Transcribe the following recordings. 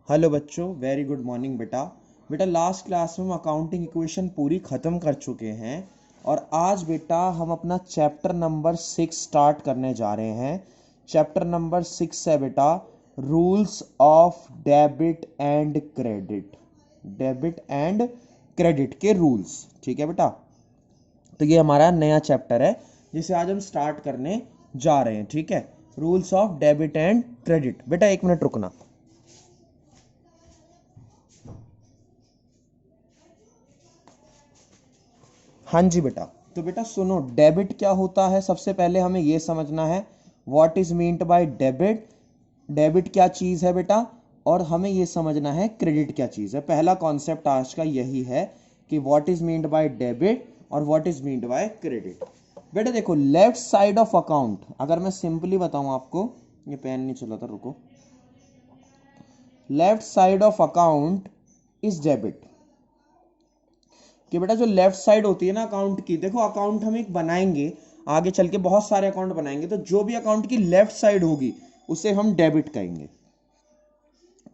Hello बच्चों, very good morning बेटा। बेटा लास्ट क्लास में हम अकाउंटिंग इक्वेशन पूरी ख़त्म कर चुके हैं और आज बेटा हम अपना चैप्टर नंबर 6 स्टार्ट करने जा रहे हैं। चैप्टर नंबर 6 है बेटा rules of debit and credit. Debit and credit के रूल्स, ठीक है बेटा। तो ये हमारा नया चैप्टर है जिसे आज हम स्टार्ट करने जा रहे हैं, ठीक है। Rules of debit and credit. बेटा एक मिनट रुकना। हाँ जी बेटा, तो बेटा सुनो, डेबिट क्या होता है सबसे पहले हमें ये समझना है। What is meant by debit. Debit क्या चीज़ है बेटा, और हमें ये समझना है क्रेडिट क्या चीज़ है। पहला कॉन्सेप्ट आज का यही है कि what is meant by debit और what is meant by credit. बेटा देखो, लेफ्ट साइड ऑफ अकाउंट, अगर मैं सिंपली बताऊं आपको, ये पेन नहीं चला था, रुको। Left side of account is debit. कि बेटा जो लेफ्ट साइड होती है ना अकाउंट की, देखो अकाउंट हम एक बनाएंगे, आगे चल के बहुत सारे अकाउंट बनाएंगे, तो जो भी अकाउंट की लेफ्ट साइड होगी उसे हम डेबिट कहेंगे।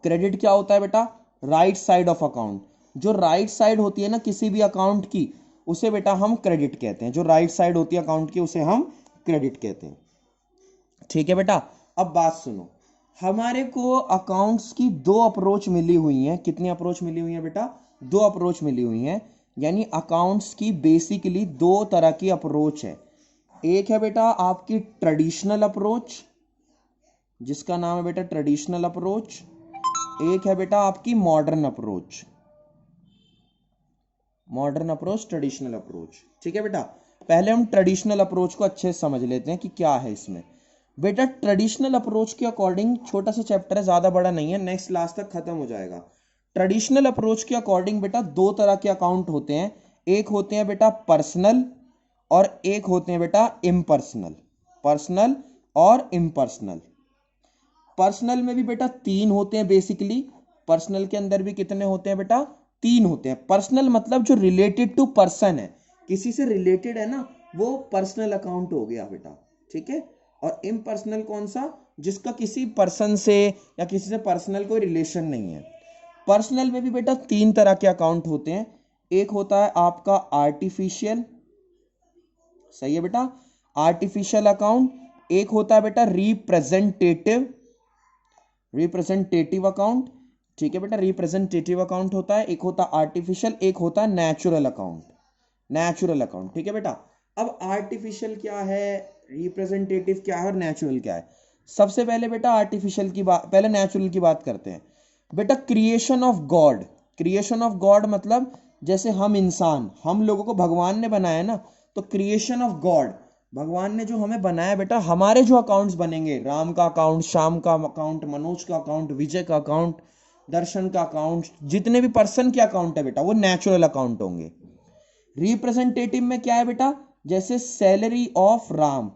क्रेडिट क्या होता है बेटा, राइट साइड ऑफ अकाउंट। जो राइट साइड होती है ना किसी भी अकाउंट की, उसे बेटा हम क्रेडिट कहते हैं। जो राइट साइड होती है अकाउंट की उसे हम क्रेडिट कहते हैं, ठीक है बेटा। अब बात सुनो, हमारे को अकाउंट्स की दो अप्रोच मिली हुई हैं। कितनी अप्रोच मिली हुई है बेटा, दो अप्रोच मिली हुई हैं। यानी अकाउंट्स की बेसिकली दो तरह की अप्रोच है। एक है बेटा आपकी ट्रेडिशनल अप्रोच, जिसका नाम है बेटा ट्रेडिशनल अप्रोच। एक है बेटा आपकी modern approach. Modern approach, traditional approach, ठीक है बेटा। पहले हम ट्रेडिशनल अप्रोच को अच्छे से समझ लेते हैं कि क्या है इसमें। बेटा ट्रेडिशनल अप्रोच के अकॉर्डिंग, छोटा सा चैप्टर है, ज्यादा बड़ा नहीं है, नेक्स्ट क्लास तक खत्म हो जाएगा। ट्रेडिशनल अप्रोच के अकॉर्डिंग बेटा दो तरह के अकाउंट होते हैं। एक होते हैं बेटा पर्सनल और एक होते हैं बेटा इम्पर्सनल। पर्सनल और इम्पर्सनल। पर्सनल में भी बेटा तीन होते हैं बेसिकली। पर्सनल के अंदर भी कितने होते हैं बेटा, तीन होते हैं। पर्सनल मतलब जो रिलेटेड टू पर्सन है, किसी से रिलेटेड है ना, वो पर्सनल अकाउंट हो गया बेटा, ठीक है। और इम्पर्सनल कौन सा, जिसका किसी पर्सन से या किसी से पर्सनल कोई रिलेशन नहीं है। पर्सनल में भी बेटा तीन तरह के अकाउंट होते हैं। एक होता है आपका आर्टिफिशियल, सही है बेटा, आर्टिफिशियल अकाउंट। एक होता है बेटा रिप्रेजेंटेटिव, रिप्रेजेंटेटिव अकाउंट, ठीक है बेटा, रिप्रेजेंटेटिव अकाउंट होता है। एक होता है आर्टिफिशियल, एक होता है नेचुरल अकाउंट। नेचुरल अकाउंट, ठीक है बेटा। अब आर्टिफिशियल क्या है, रिप्रेजेंटेटिव क्या है और नेचुरल क्या है। सबसे पहले बेटा आर्टिफिशियल की बात, पहले नेचुरल की बात करते हैं। बेटा creation of God. Creation of God मतलब जैसे हम इंसान, हम लोगों को भगवान ने बनाया ना, तो क्रिएशन ऑफ गॉड, भगवान ने जो हमें बनाया बेटा, हमारे जो अकाउंट्स बनेंगे, राम का अकाउंट, श्याम का अकाउंट, मनोज का अकाउंट, विजय का अकाउंट, दर्शन का अकाउंट, जितने भी पर्सन के अकाउंट है बेटा वो नेचुरल अकाउंट होंगे। रिप्रेजेंटेटिव में क्या है बेटा, जैसे सैलरी ऑफ राम।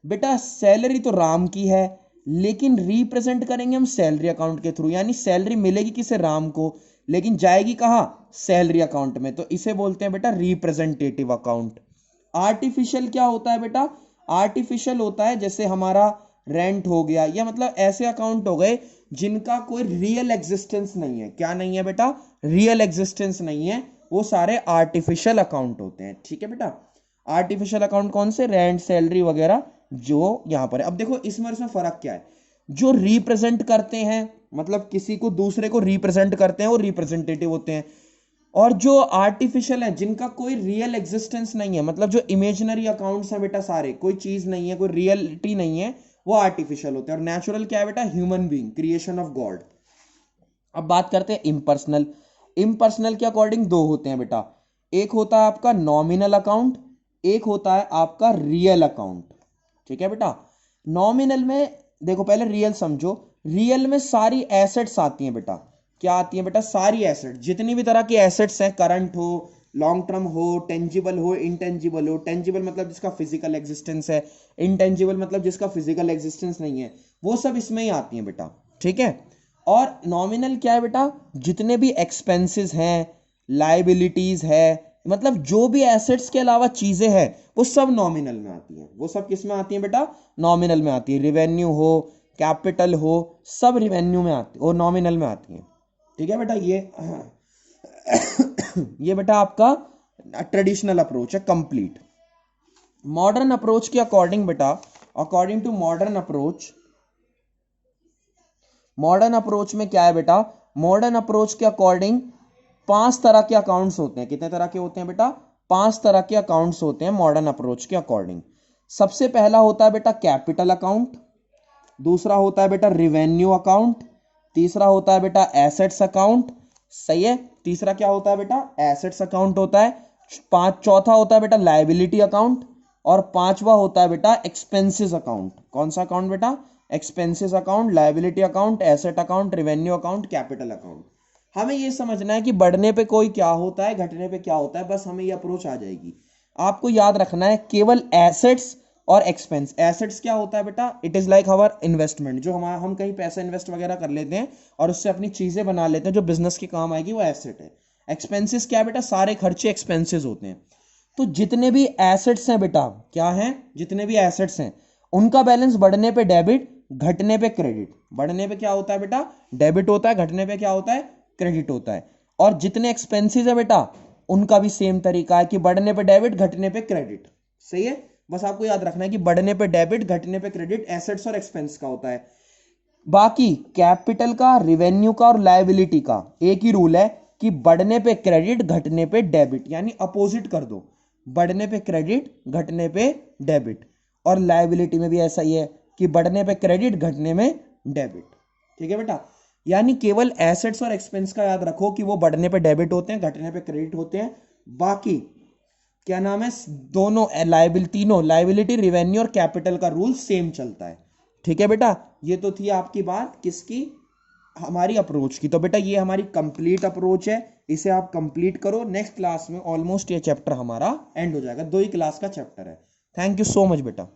बेटा सैलरी तो राम की है, लेकिन रिप्रेजेंट करेंगे हम सैलरी अकाउंट के थ्रू। यानी सैलरी मिलेगी किसे, राम को, लेकिन जाएगी कहाँ, सैलरी अकाउंट में, तो इसे बोलते हैं बेटा रिप्रेजेंटेटिव अकाउंट। आर्टिफिशियल क्या होता है बेटा, आर्टिफिशियल होता है जैसे हमारा रेंट हो गया, या मतलब ऐसे अकाउंट हो गए जिनका कोई रियल एग्जिस्टेंस नहीं है। क्या नहीं है बेटा, रियल एग्जिस्टेंस नहीं है, वो सारे आर्टिफिशियल अकाउंट होते हैं, ठीक है बेटा। आर्टिफिशियल अकाउंट कौन से, रेंट, सैलरी वगैरह जो यहां पर है। अब देखो इसमें फर्क क्या है। जो रिप्रेजेंट करते हैं, मतलब किसी को दूसरे को रिप्रेजेंट करते हैं, वो रिप्रेजेंटेटिव होते हैं। और जो आर्टिफिशियल है, जिनका कोई रियल एग्जिस्टेंस नहीं है, मतलब जो इमेजिनरी अकाउंट्स हैं बेटा, सारे कोई चीज नहीं है, कोई रियलिटी नहीं है, वो आर्टिफिशियल होते हैं। और नेचुरल क्या है बेटा, human being, creation of God. अब बात करते हैं इम्पर्सनल। इम्पर्सनल के अकॉर्डिंग दो होते हैं बेटा। एक होता है आपका नॉमिनल अकाउंट, एक होता है आपका रियल अकाउंट, ठीक है बेटा। नॉमिनल में देखो, पहले रियल समझो। रियल में सारी एसेट्स आती हैं बेटा। क्या आती हैं बेटा, सारी एसेट्स, जितनी भी तरह की एसेट्स हैं, करंट हो, लॉन्ग टर्म हो, टेंजिबल हो, इंटेंजिबल हो। टेंजिबल मतलब जिसका फिजिकल एग्जिस्टेंस है, इंटेंजिबल मतलब जिसका फिजिकल एग्जिस्टेंस नहीं है, वो सब इसमें ही आती हैं बेटा, ठीक है। और नॉमिनल क्या है बेटा, जितने भी एक्सपेंसेस हैं, लाइबिलिटीज है, मतलब जो भी एसेट्स के अलावा चीजें हैं, वो सब नॉमिनल में आती हैं। वो सब किस में आती हैं बेटा, नॉमिनल में आती है। रिवेन्यू हो, कैपिटल हो, सब रिवेन्यू में आती और नॉमिनल में आती है। ठीक है बेटा, ये बेटा आपका ट्रेडिशनल अप्रोच है कंप्लीट। मॉडर्न अप्रोच के अकॉर्डिंग बेटा, अकॉर्डिंग टू मॉडर्न अप्रोच में क्या है बेटा, मॉडर्न अप्रोच के अकॉर्डिंग 5 तरह के अकाउंट्स होते हैं। कितने तरह के होते हैं बेटा? 5 तरह के अकाउंट्स होते हैं मॉडर्न अप्रोच के अकॉर्डिंग। सबसे पहला होता है बेटा कैपिटल अकाउंट, दूसरा होता है बेटा रिवेन्यू अकाउंट, तीसरा होता है बेटा एसेट्स अकाउंट। सही है, तीसरा क्या होता है बेटा? एसेट्स अकाउंट होता है। चौथा होता है बेटा लायबिलिटी अकाउंट, और पांचवा होता है बेटा एक्सपेंसेस अकाउंट। कौन सा अकाउंट बेटा? Expenses account, liability account, asset account, revenue account, capital account. हमें ये समझना है कि बढ़ने पे कोई क्या होता है, घटने पे क्या होता है, बस हमें ये अप्रोच आ जाएगी। आपको याद रखना है केवल एसेट्स और एक्सपेंस। एसेट्स क्या होता है बेटा? It is like our investment, जो हम कहीं पैसा इन्वेस्ट वगैरह कर लेते हैं और उससे अपनी चीजें बना लेते हैं जो बिजनेस के काम आएगी, वो एसेट है। एक्सपेंसेस क्या बेटा? सारे खर्चे एक्सपेंसेस होते हैं। तो जितने भी एसेट्स हैं बेटा, क्या हैं? जितने भी एसेट्स हैं उनका बैलेंस बढ़ने पे डेबिट, घटने पे क्रेडिट। बढ़ने पे क्या होता है बेटा? डेबिट होता है, घटने पे क्या होता है? क्रेडिट होता है। और जितने एक्सपेंसेस है बेटा उनका भी सेम तरीका है कि बढ़ने पे डेबिट, घटने पे क्रेडिट। सही है, बस आपको याद रखना है कि बढ़ने पे डेबिट, घटने पे क्रेडिट एसेट्स और एक्सपेंस का होता है। बाकी कैपिटल का, रिवेन्यू का और लायबिलिटी का एक ही रूल है कि बढ़ने पे क्रेडिट, घटने पे डेबिट, यानी अपोजिट कर दो। बढ़ने पे क्रेडिट, घटने पे डेबिट। और लायबिलिटी में भी ऐसा ही है कि बढ़ने पे क्रेडिट, घटने में डेबिट। ठीक है बेटा, यानी केवल एसेट्स और एक्सपेंस का याद रखो कि वो बढ़ने पे डेबिट होते हैं, घटने पे क्रेडिट होते हैं। बाकी क्या नाम है, दोनों तीनों लायबिलिटी, रिवेन्यू और कैपिटल का रूल सेम चलता है। ठीक है बेटा, ये तो थी आपकी बात किसकी? हमारी अप्रोच की। तो बेटा ये हमारी कंप्लीट अप्रोच है, इसे आप कंप्लीट करो। नेक्स्ट क्लास में ऑलमोस्ट ये चैप्टर हमारा एंड हो जाएगा, 2 ही क्लास का चैप्टर है। थैंक यू सो मच बेटा।